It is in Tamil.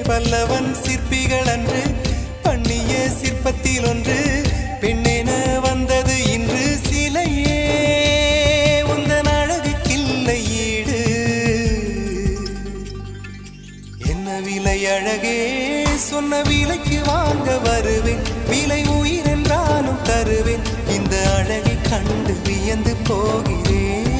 பல்லவன் சிற்பிகள் அன்று பண்ணிய சிற்பத்தில் ஒன்று பெண்ணென வந்தது இன்று சிலையே உந்தன் அழகுக்கில்லை ஈடு. என்ன விலை அழகே சொன்ன விலைக்கு வாங்க வருவேன், விலை உயிர் என்றாலும் தருவேன், இந்த அழகை கண்டு வியந்து போகிறேன்.